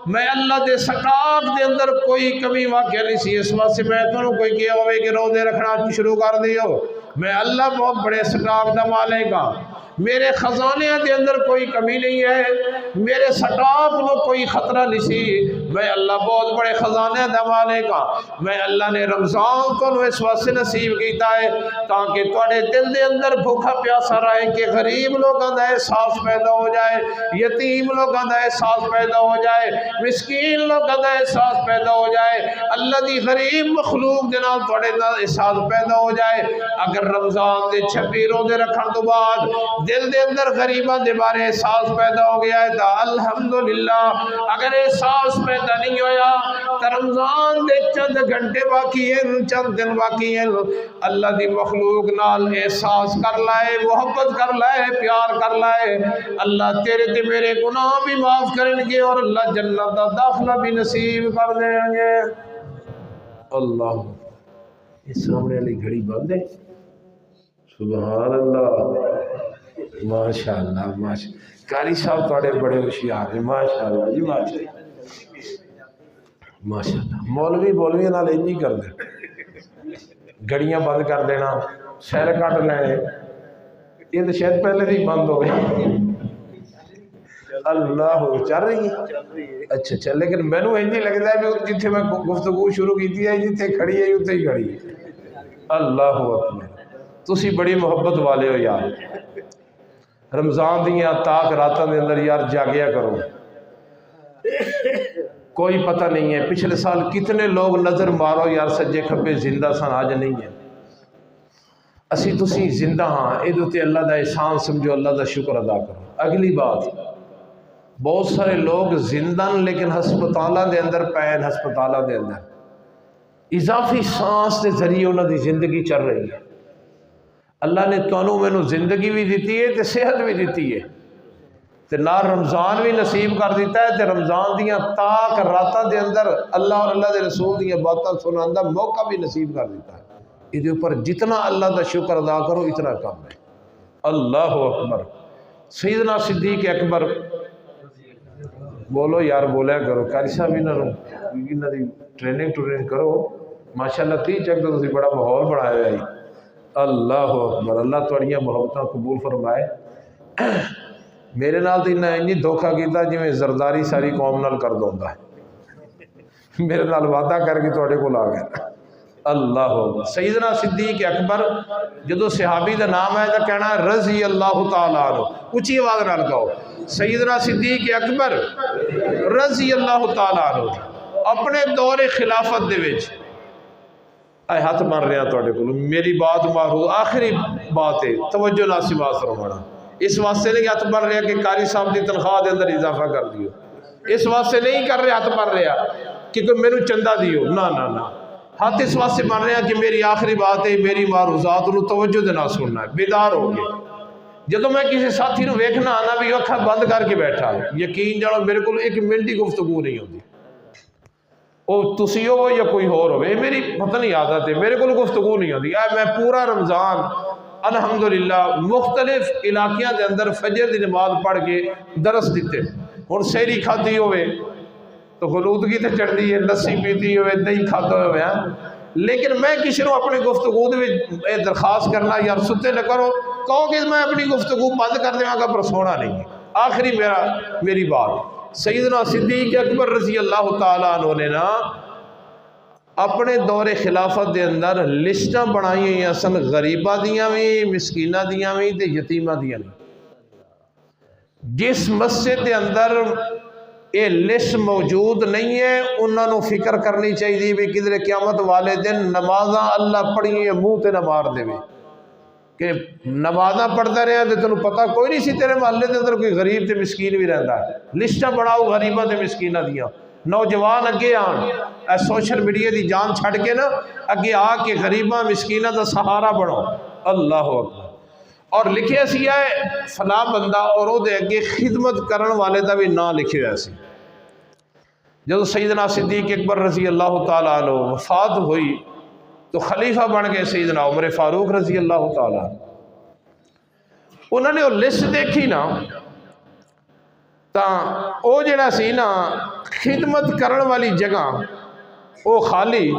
میں اللہ دے سٹاک دے اندر کوئی کمی واقعہ نہیں سی اس واسطے میں تو کوئی کیا ہوئے کہ روزے رکھنا شروع کر دیو میں اللہ بہت بڑے سٹاک دا مالک ہاں میرے خزانے دے اندر کوئی کمی نہیں ہے میرے سٹاک کو کوئی خطرہ نہیں سی میں اللہ بہت بڑے خزانے دا مالک ہاں میں اللہ نے رمضان کو اس واسطے نصیب کیتا ہے تاکہ تواڈے دل دے اندر بھوکا پیاسا رہے کہ غریب لوگاں دا احساس پیدا ہو جائے یتیم لوگاں دا احساس پیدا ہو جائے مسکین لوگاں دا احساس پیدا ہو جائے اللہ دی غریب مخلوق دے نال تواڈے دا احساس پیدا ہو جائے اگر رمضان دے 26 روزے رکھن تو بعد دل دے اندر غریباں دے بارے احساس پیدا ہو گیا ہے تو الحمدللہ اگر احساس پیدا نہیں ہویا تو رمضان دے چند گھنٹے باقی ہیں چند دن باقی ہیں اللہ دی مخلوق نال احساس کر لائے محبت کر لائے پیار کر لائے اللہ تیرے تے میرے گناہ بھی معاف کریں گے اور اللہ جنت دا داخلہ بھی نصیب کر دیں گے اللہ اس سامنے والی گھڑی بند ہے سبحان اللہ ماشاءاللہ ماشاءاللہ قاری صاحب تھوڑے بڑے ہوشیار ہیں ماشاءاللہ جی ماشاءاللہ مولوی نال انج ہی کر دے گھڑیاں بند کر دینا سیر کٹ لینے یہ تو شاید پہلے ہی بند ہو گئی اللہ چل رہی ہے اچھا اچھا لیکن مینو انج لگتا ہے کہ جتھے میں گفتگو شروع کی ہے جتھے کھڑی ہے اتنے ہی کھڑی ہے اللہ اکبر تسی بڑی محبت والے ہو یار رمضان دیاں تاک راتاں دے اندر یار جاگیا کرو کوئی پتہ نہیں ہے پچھلے سال کتنے لوگ نظر مارو یار سجے کھبے زندہ سن آج نہیں ہے اسی تسی زندہ ہاں ادھر تے اللہ دا احسان سمجھو اللہ دا شکر ادا کرو اگلی بات بہت سارے لوگ زندہ لیکن ہسپتالاں دے اندر پین ہسپتالاں دے اندر اضافی سانس کے ذریعے انہوں دی زندگی چل رہی ہے اللہ نے تانوں مینوں زندگی بھی دیتی ہے تے صحت بھی دیتی ہے تے نہ رمضان بھی نصیب کر دیتا ہے تے رمضان دیاں تاک راتاں دے اندر اللہ اور اللہ دے رسول دیاں باتاں سنان دا موقع بھی نصیب کر دیتا ہے یہ اوپر جتنا اللہ دا شکر ادا کرو اتنا کم ہے اللہ اکبر سیدنا صدیق اکبر بولو یار بولیا کرو قاری صاحب انہوں دی ٹریننگ کرو ماشاءاللہ 30 چک تو تسی بڑا ماحول بنایا ہے اللہ اکبر اللہ تھوڑیاں محبتاں قبول فرمائے میرے نال تو انہیں انجی دھوکھا کیتا جی میں زرداری ساری قوم نال کر دوندا ہے میرے نال وعدہ کر کے تھوڑے کو لا گیا اللہ اکبر سیدنا صدیق اکبر جدو صحابی دا نام ہے تو کہنا ہے رضی اللہ تعالیٰ عنہ اچھی آواز نال کہو سیدنا صدیق اکبر رضی اللہ تعالیٰ عنہ اپنے دور خلافت دے وچ اے ہاتھ مار رہے ہیں توڑے کو میری بات مارو آخری بات ہے توجہ ناسی بات فرمانا اس واسطے نہیں ہاتھ مار رہے کہ قاری صاحب دی تنخواہ دے اندر اضافہ کر دیو اس واسطے نہیں کر رہے ہاتھ مار رہے کہ کوئی میرے چندہ دیو نا نا نا ہاتھ اس واسطے مار رہے ہیں کہ میری آخری بات ہے میری معروضات انہوں توجہ دینا سننا ہے بیدار ہو گئے جدو میں کسی ساتھی نو ویکھنا آنا بھی اکھا بند کر کے بیٹھا یقین جانو میرے کو ایک منٹ کی گفتگو نہیں ہوتی او تسی ہو یا کوئی اور ہو میری پتہ نہیں عادت ہے میرے کو گفتگو نہیں ہوتی میں پورا رمضان الحمدللہ مختلف علاقیاں دے اندر فجر دی نماز پڑھ کے درس دیتے ہن سحری کھاتی ہوئے تو غلودگی تو چڑھتی ہے، لسی پیتی ہوئے دہی کھاتے ہوئے ہیں۔ لیکن میں کسی کو اپنی گفتگو دے درخواست کرنا یار ستے نہ کرو، کہو کہ میں اپنی گفتگو بند کر دیا گا پر سونا نہیں ہے۔ آخری میری بات، سیدنا صدیق اکبر رضی اللہ تعالیٰ عنہ نے نا اپنے دور خلافت دے اندر لسٹاں بنائی ہوئی سن، غریباں دیاں بھی، مسکیناں دیاں بھی تے یتیماں دیاں بھی۔ جس مسجد دے اندر یہ لسٹ موجود نہیں ہے انہوں نے فکر کرنی چاہیے بھی کدھر قیامت والے دن نمازاں اللہ پڑھی منہ تے نہ مار دے کہ نمازاں پڑھتا رہا تو تینوں پتہ کوئی نہیں سی تیرے محلے دے اندر کوئی غریب تے مسکین بھی رہتا ہے۔ لسٹاں بناؤ غریباں تے مسکیناں دیاں، نوجوان اگے آن، اے سوشل میڈیا دی جان چھڑ کے نا اگے آ کے غریباں مسکیناں دا سہارا بنو۔ اللہ اکبر۔ اور لکھے سی ہے فلاں بندہ اور وہ دے اگے خدمت کرن والے دا بھی نام لکھے ہوئے سی۔ جب سیدنا صدیق اکبر رضی اللہ تعالیٰ عنہ وفات ہوئی تو خلیفہ بن گئے سیدنا عمر فاروق رضی اللہ تعالیٰ عنہ۔ انہوں نے وہ لسٹ دیکھی نا تاں او جڑا سی نا خدمت کرن والی جگہ او خالی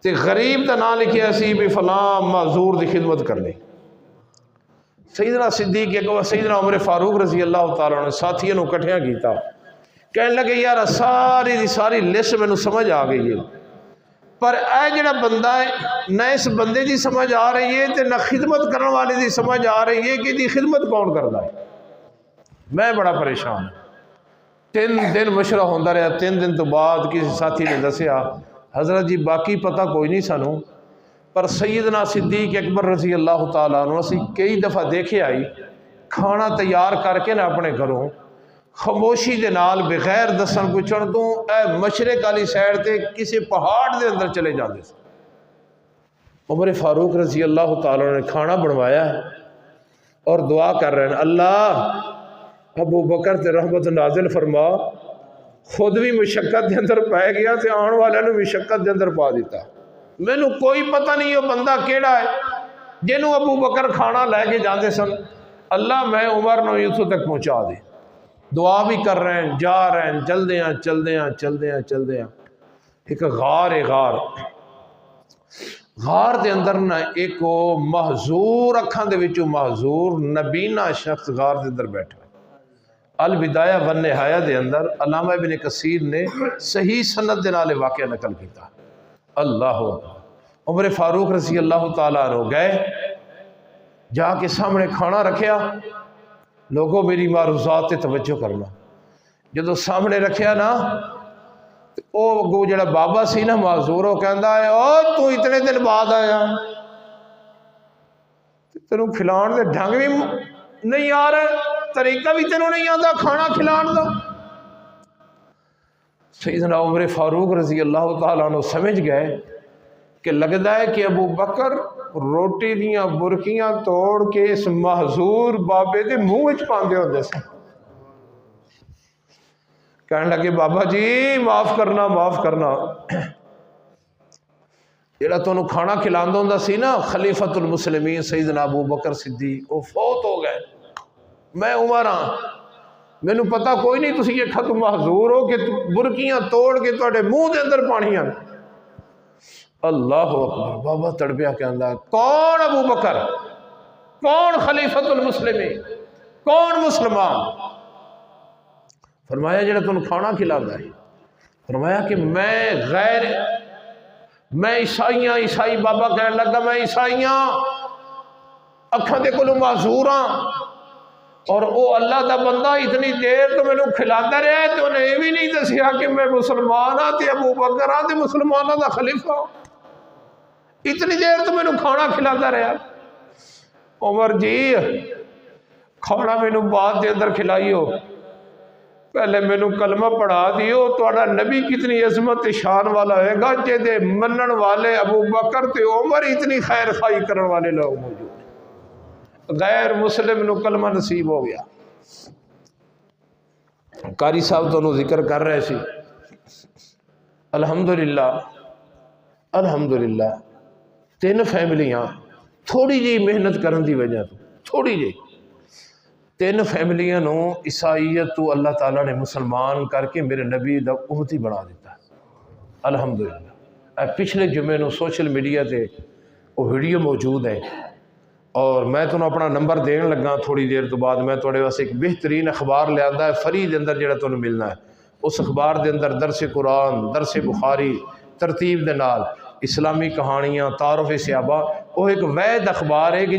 تے غریب دا نام لکھیا سی بھی فلاں معذور دی خدمت کرنی۔ سیدنا صدیق اکبر سیدنا عمر فاروق رضی اللہ تعالیٰ عنہ ساتھیوں نے اکٹھیاں کیتا، کہنے لگے یار ساری دی ساری لسٹ میں سمجھ آ گئی ہے پر اے جڑا بندہ ہے نہ اس بندے دی سمجھ آ رہی ہے تے نہ خدمت کرنے والے دی سمجھ آ رہی ہے کہ دی خدمت کون کرتا ہے۔ میں بڑا پریشان ہوں۔ 3 دن مشورہ ہوتا رہا، 3 دن تو بعد کسی ساتھی نے دسیا حضرت جی باقی پتہ کوئی نہیں سانوں پر سیدنا صدیق اکبر رضی اللہ تعالیٰ عنہ اسی کئی دفعہ دیکھے آئی کھانا تیار کر کے نہ اپنے گھروں خاموشی دے نال بغیر دسن پچھن تو اے مشرق والی سائڈ تے کسی پہاڑ دے اندر چلے جاندے سن۔ عمر فاروق رضی اللہ تعالیٰ عنہ نے کھانا بنوایا ہے اور دعا کر رہے ہیں اللہ ابو بکر تے رحمت نازل فرما، خود بھی مشقت دے اندر پائے گیا تے آن والے نے مشقت دے اندر پا دیتا۔ میں نے کوئی پتہ نہیں وہ بندہ کیڑا ہے جنہوں ابو بکر کھانا لے کے جاندے سن، اللہ میں عمر نو یوتھو تک پہنچا دے۔ دعا بھی کر رہے ہیں، جا رہے ہیں، چل دے ہیں ایک غار ہے، غار دے اندر نہ ایک محضور اکھاں دے وچوں محضور نبینا شخص غار دے اندر بیٹھا۔ البدایہ والنہایہ دے اندر علامہ ابن کثیر نے صحیح سند دے نال واقعہ نقل کیتا۔ اللہ عمر فاروق رضی اللہ تعالیٰ عنہ گئے، جا کے سامنے کھانا رکھیا، لوگوں میری معروضات تے توجہ کرنا۔ جدو سامنے رکھیا نا او گو جڑا بابا سی نا معذور وہ کہندا ہے او تو اتنے دن بعد آیا، تینوں کھلان دے ڈھنگ بھی نہیں آ رہا، طریقہ بھی تینوں نہیں آتا کھانا کھلان دا۔ سیدنا عمر فاروق رضی اللہ تعالیٰ عنہ سمجھ گئے کہ لگتا ہے کہ ابو بکر روٹی دیاں برکیاں توڑ کے اس محضور بابے دے منہ وچ پاندے ہوندے سن۔ کہنے لگے بابا جی معاف کرنا جڑا تانوں کھانا کھلاندا ہوندا سی نا خلیفۃ المسلمین سیدنا ابو بکر صدیق وہ فوت ہو گئے، میں عمر ہاں، مینوں پتہ کوئی نہیں تسی یہ ختم محضور ہو کہ برکیاں توڑ کے تواڈے منہ دے اندر پانیاں۔ اللہ اکبر۔ بابا تڑپیا کہندا کون ابو بکر، کون خلیفۃ المسلمین، کون مسلمان؟ فرمایا جڑا تانوں کھانا کھلاندا ہے۔ فرمایا کہ میں عیسائی بابا کہنے لگا میں عیسائیاں اکھاں دے کولوں معذور ہاں اور او اللہ دا بندہ اتنی دیر تو مینوں کھلاندا رہا ہے تے انہیں یہ بھی نہیں دسیا کہ میں مسلمان ہاں تے ابو بکر ہاں تے مسلماناں دا خلیفہ ہوں، اتنی دیر تو مینوں کھانا کھلاندا رہا۔ عمر جی کھانا مینوں بعد دے اندر کھلائیو، پہلے مینوں کلمہ پڑھا دیو، تہاڈا نبی کتنی عظمت شان والا ہوئے گا جے دے منن والے ابو بکر تے عمر اتنی خیر خواہی کرن والے لوگ موجود ہیں۔ غیر مسلم نو کلمہ نصیب ہو گیا۔ قاری صاحب تو ذکر کر رہے سی الحمدللہ 3 فیملیاں تھوڑی جی محنت کرن دی وجہ تو تھوڑی جی 3 فیملیاں نو عیسائیت تو اللہ تعالیٰ نے مسلمان کر کے میرے نبی دا امتی بنا دیتا ہے الحمدللہ۔ پچھلے جمعے نو سوشل میڈیا تے وہ ویڈیو موجود ہے، اور میں تمہیں اپنا نمبر دین لگا تھوڑی دیر تو بعد۔ میں تھوڑے واسطے ایک بہترین اخبار لے آندا ہے فری دے اندر جڑا تمہیں ملنا ہے۔ اس اخبار دے اندر درس قرآن، درس بخاری ترتیب دے نال، اسلامی کہانیاں، تعارف صحابہ، وہ ایک وحید اخبار ہے کہ